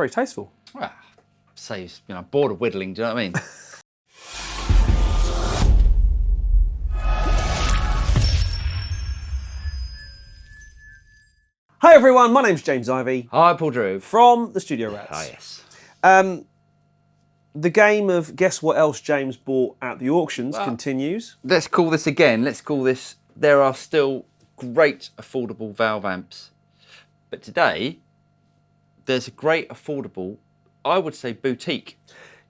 very tasteful. Well, saves, I'm bored of whittling, do you know what I mean? Hi everyone, my name's James Ivey. Hi, Paul Drew. From the Studio Rats. Ah, yes. The game of guess what else James bought at the auctions continues. Let's call this again. Let's call this, there are still great affordable valve amps. But today, there's a great affordable, I would say boutique.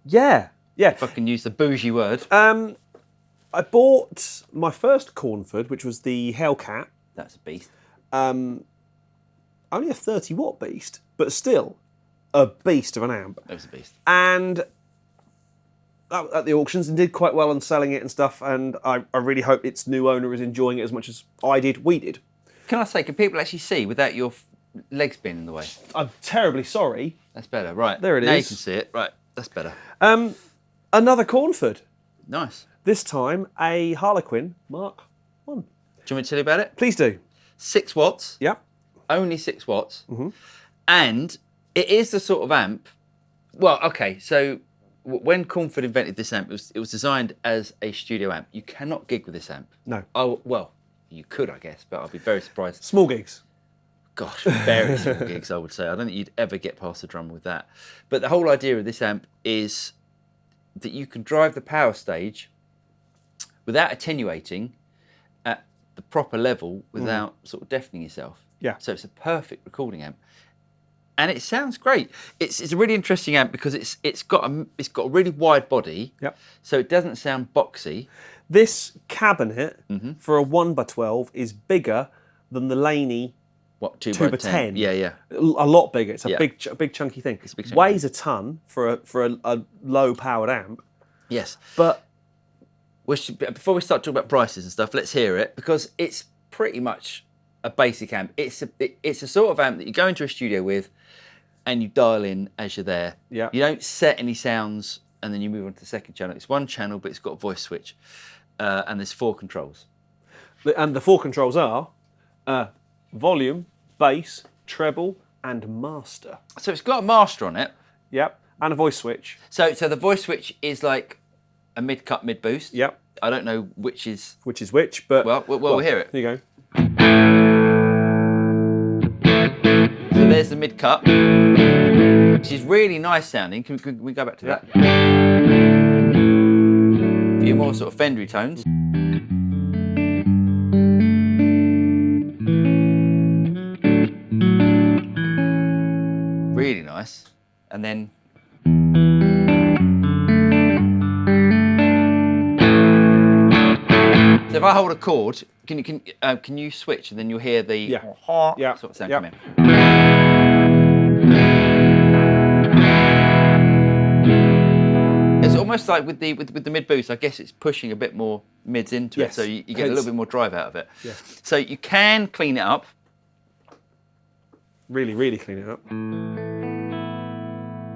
Yeah. If I can use the bougie word. I bought my first Cornford, which was the Hellcat. That's a beast. Only a 30 watt beast, but still a beast of an amp. It was a beast. And at the auctions and did quite well on selling it and stuff, and I really hope its new owner is enjoying it as much as we did. Can I say, can people actually see without your legs being in the way? I'm terribly sorry. That's better, right. There it now is. You can see it, right, that's better. Another Cornford. Nice. This time a Harlequin Mark 1. Do you want me to tell you about it? Please do. 6 watts. Yep. Only 6 watts. Mm-hmm. And it is the sort of amp, well, okay, so when Cornford invented this amp, it was designed as a studio amp. You cannot gig with this amp. No. Oh, well, you could, I guess, but I'd be very surprised. Small gigs. Gosh, very small gigs, I would say. I don't think you'd ever get past the drum with that. But the whole idea of this amp is that you can drive the power stage without attenuating at the proper level without sort of deafening yourself. Yeah. So it's a perfect recording amp. And it sounds great. It's a really interesting amp because it's got a really wide body. Yep. So it doesn't sound boxy. This cabinet for a 1x12 is bigger than the Laney 2x10? Yeah. A lot bigger. It's a Yeah. big chunky thing. It's a big chunky Weighs a ton for a low powered amp. Yes. But before we start talking about prices and stuff, let's hear it because it's pretty much a basic amp. It's a sort of amp that you go into a studio with and you dial in as you're there. Yeah. You don't set any sounds and then you move on to the second channel. It's one channel, but it's got a voice switch. And there's 4 controls. And the 4 controls are volume, bass, treble, and master. So it's got a master on it. Yep. And a voice switch. So the voice switch is like a mid-cut, mid-boost. Yep. I don't know which is which, but... Well, we'll hear it. Here you go. So there's the mid-cut, which is really nice sounding. Can we go back to that? A few more sort of Fendery tones. Really nice. And then... So if I hold a chord, can you switch and then you'll hear the sort of sound come in. It's almost like with the mid boost. I guess it's pushing a bit more mids into it, so you get a little bit more drive out of it. Yeah. So you can clean it up. Really, really clean it up.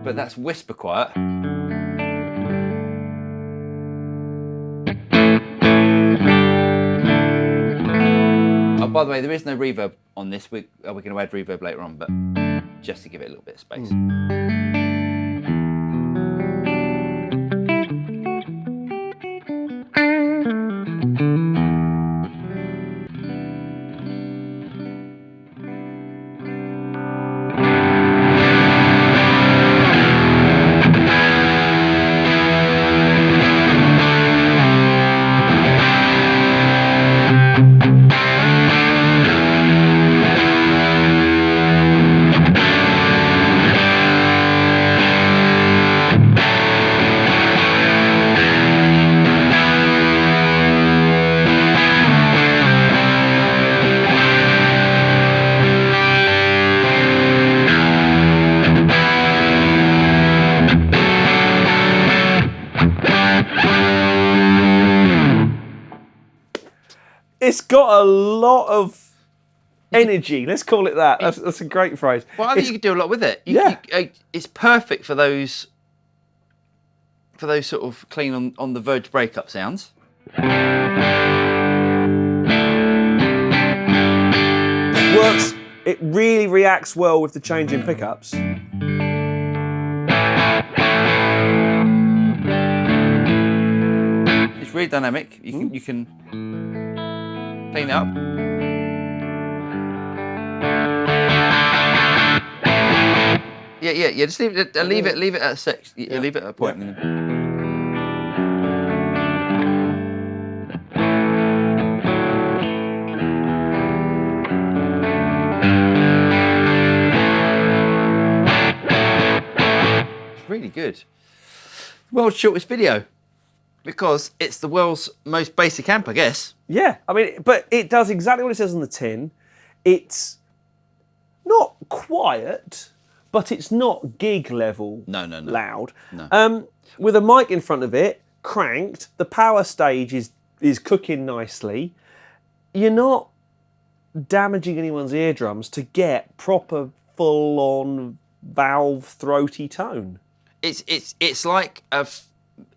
But that's whisper quiet. Oh, by the way, there is no reverb on this. We're going to add reverb later on, but just to give it a little bit of space. It's got a lot of energy. Let's call it that. That's a great phrase. Well, I think you could do a lot with it. It's perfect for those sort of clean on the verge breakup sounds. It works. It really reacts well with the change in pickups. really dynamic. You can clean it up. Yeah. Just leave it. Leave it at a six. Leave it at a point. It's really good. World's shortest video because it's the world's most basic amp, I guess. Yeah, I mean, but it does exactly what it says on the tin. It's not quiet, but it's not gig level loud. No. With a mic in front of it, cranked, the power stage is cooking nicely. You're not damaging anyone's eardrums to get proper full-on valve throaty tone. It's like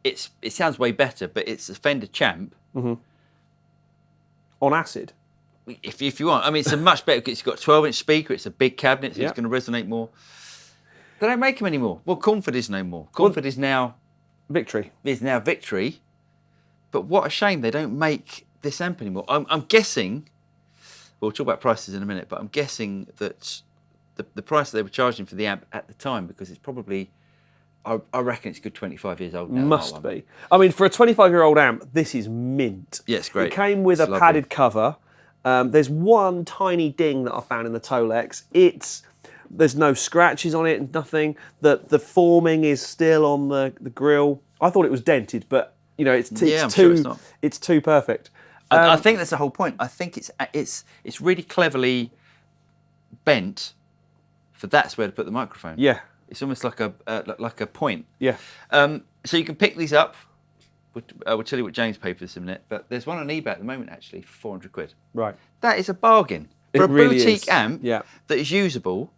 it sounds way better, but it's a Fender Champ on acid. If you want, I mean, it's a much better. It's got a 12-inch speaker. It's a big cabinet, so it's going to resonate more. They don't make them anymore. Well, Cornford is no more. Cornford is now Victory. Is now Victory. But what a shame they don't make this amp anymore. I'm guessing. We'll talk about prices in a minute, but I'm guessing that the price that they were charging for the amp at the time, because it's probably, I reckon it's a good 25 years old now. Must be. I mean, for a 25-year-old amp, this is mint. Yeah, it's great. It came with a padded cover. There's one tiny ding that I found in the Tolex. There's no scratches on it, nothing. The forming is still on the grill. I thought it was dented, but you know, it's too perfect. I think that's the whole point. I think it's really cleverly bent for that's where to put the microphone. Yeah. It's almost like a point. Yeah. So you can pick these up. We'll tell you what James paid for this in a minute, but there's one on eBay at the moment actually for 400 quid. Right. That is a bargain for a really boutique is. amp that is usable,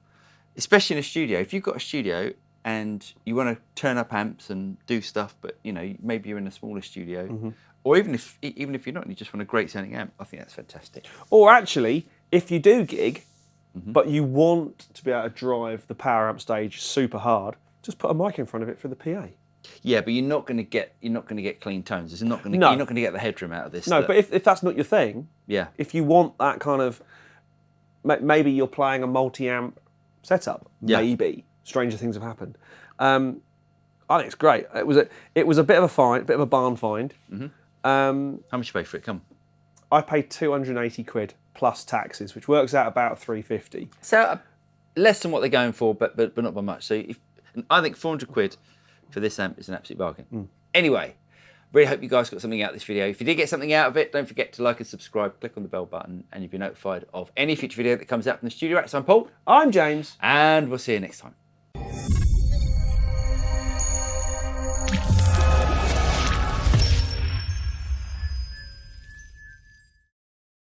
especially in a studio. If you've got a studio and you want to turn up amps and do stuff, but you know maybe you're in a smaller studio, or even if you're not, and you just want a great sounding amp, I think that's fantastic. Or actually, if you do gig, but you want to be able to drive the power amp stage super hard, just put a mic in front of it for the PA. Yeah, but you're not going to get clean tones. You're not going to get the headroom out of this. No, but if that's not your thing, if you want that kind of, maybe you're playing a multi-amp setup. Maybe stranger things have happened. I think it's great. It was a bit of a find, bit of a barn find. How much you pay for it? Come. I paid 280 quid plus taxes, which works out about 350. So less than what they're going for, but not by much. So I think 400 quid for this amp is an absolute bargain. Anyway, really hope you guys got something out of this video. If you did get something out of it, don't forget to like and subscribe, click on the bell button, and you'll be notified of any future video that comes out from the Studio Rats. I'm Paul. I'm James. And we'll see you next time.